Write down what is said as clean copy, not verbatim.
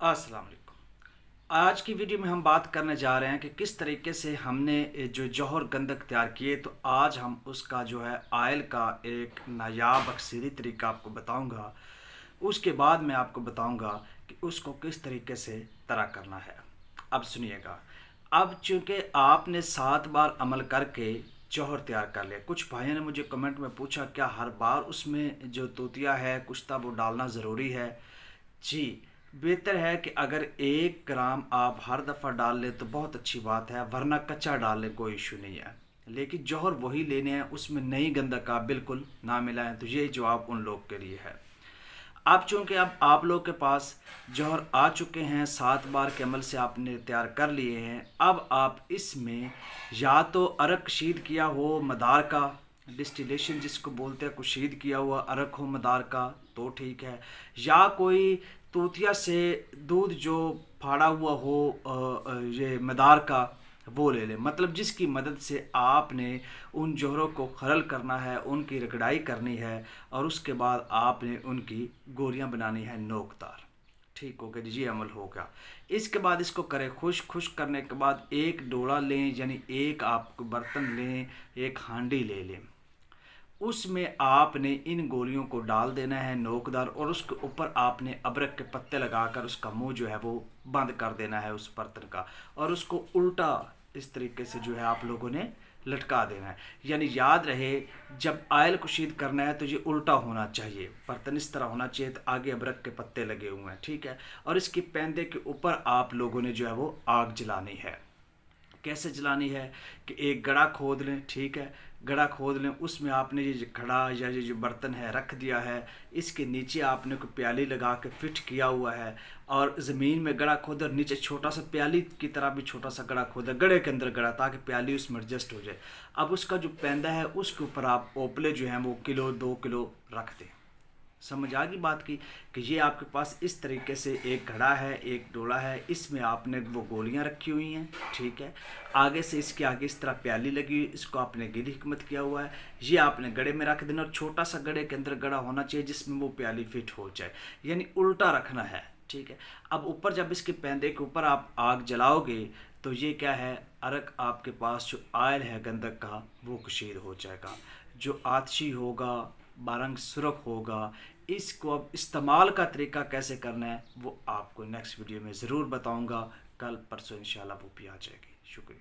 अस्सलाम वालेकुम। आज की वीडियो में हम बात करने जा रहे हैं कि किस तरीके से हमने जो जौहर गंधक तैयार किए। तो आज हम उसका जो है आयल का एक नायाब अक्सरी तरीका आपको बताऊंगा। उसके बाद मैं आपको बताऊंगा कि उसको किस तरीके से तैयार करना है। अब सुनिएगा। अब चूँकि आपने 7 बार अमल करके जौहर तैयार कर लिया, कुछ भाइयों ने मुझे कमेंट में पूछा क्या हर बार उसमें जो तोतिया है कुश्ता वो डालना ज़रूरी है। जी, बेहतर है कि अगर 1 ग्राम आप हर दफ़ा डाल लें तो बहुत अच्छी बात है, वरना कच्चा डाल लें कोई इशू नहीं है। लेकिन जौहर वही लेने हैं, उसमें नई गंधक आप बिल्कुल ना मिलाएं। तो ये जवाब उन लोग के लिए है। अब चूँकि अब आप लोग के पास जौहर आ चुके हैं, 7 बार के अमल से आपने तैयार कर लिए हैं। अब आप इसमें या तो अरक कशीद किया हो मदार का, डिस्टिलेशन जिसको बोलते हैं, कुशीद किया हुआ अरक हो मदार का तो ठीक है, या कोई तूतिया से दूध जो फाड़ा हुआ हो ये मदार का वो ले लें। मतलब जिसकी मदद से आपने उन जौहरों को खरल करना है, उनकी रगड़ाई करनी है और उसके बाद आपने उनकी गोलियां बनानी है नोकदार। ठीक हो गया जी, ये अमल होगा। इसके बाद इसको करें खुश करने के बाद एक डोला लें, यानी एक आप बर्तन लें, एक हांडी ले लें। उसमें आपने इन गोलियों को डाल देना है नोकदार, और उसके ऊपर आपने अदरक के पत्ते लगाकर उसका मुंह जो है वो बंद कर देना है उस बर्तन का, और उसको उल्टा इस तरीके से जो है आप लोगों ने लटका देना है। यानी याद रहे, जब आयल कुशीद करना है तो ये उल्टा होना चाहिए, बर्तन इस तरह होना चाहिए, तो आगे अदरक के पत्ते लगे हुए हैं, ठीक है। और इसकी पैंदे के ऊपर आप लोगों ने जो है वो आग जलानी है। कैसे जलानी है कि एक गड़ा खोद लें, ठीक है, गड़ा खोद लें, उसमें आपने ये घड़ा या ये जो बर्तन है रख दिया है, इसके नीचे आपने कोई प्याली लगा के फिट किया हुआ है, और ज़मीन में गड़ा खोदा और नीचे छोटा सा प्याली की तरह भी छोटा सा गड़ा खोदा, गड़े के अंदर गड़ा, ताकि प्याली उसमें एडजस्ट हो जाए। अब उसका जो पैंदा है उसके ऊपर आप ओपले जो हैं वो किलो 2 किलो रख दें। समझ आ गई बात की कि ये आपके पास इस तरीके से एक घड़ा है, एक डोला है, इसमें आपने वो गोलियां रखी हुई हैं, ठीक है। आगे से इसके आगे इस तरह प्याली लगी हुई, इसको आपने गिली हिकमत किया हुआ है, ये आपने गड़े में रख देना, और छोटा सा गड़े के अंदर गड़ा होना चाहिए जिसमें वो प्याली फिट हो जाए, यानी उल्टा रखना है, ठीक है। अब ऊपर जब इसके पैंदे के ऊपर आप आग जलाओगे तो ये क्या है, अरक आपके पास जो आयल है गंधक का वो कशीद हो जाएगा, जो आतशी होगा, बारंग सुरख होगा। इसको अब इस्तेमाल का तरीका कैसे करना है वो आपको नेक्स्ट वीडियो में ज़रूर बताऊंगा। कल परसों इंशाल्लाह वो भी आ जाएगी। शुक्रिया।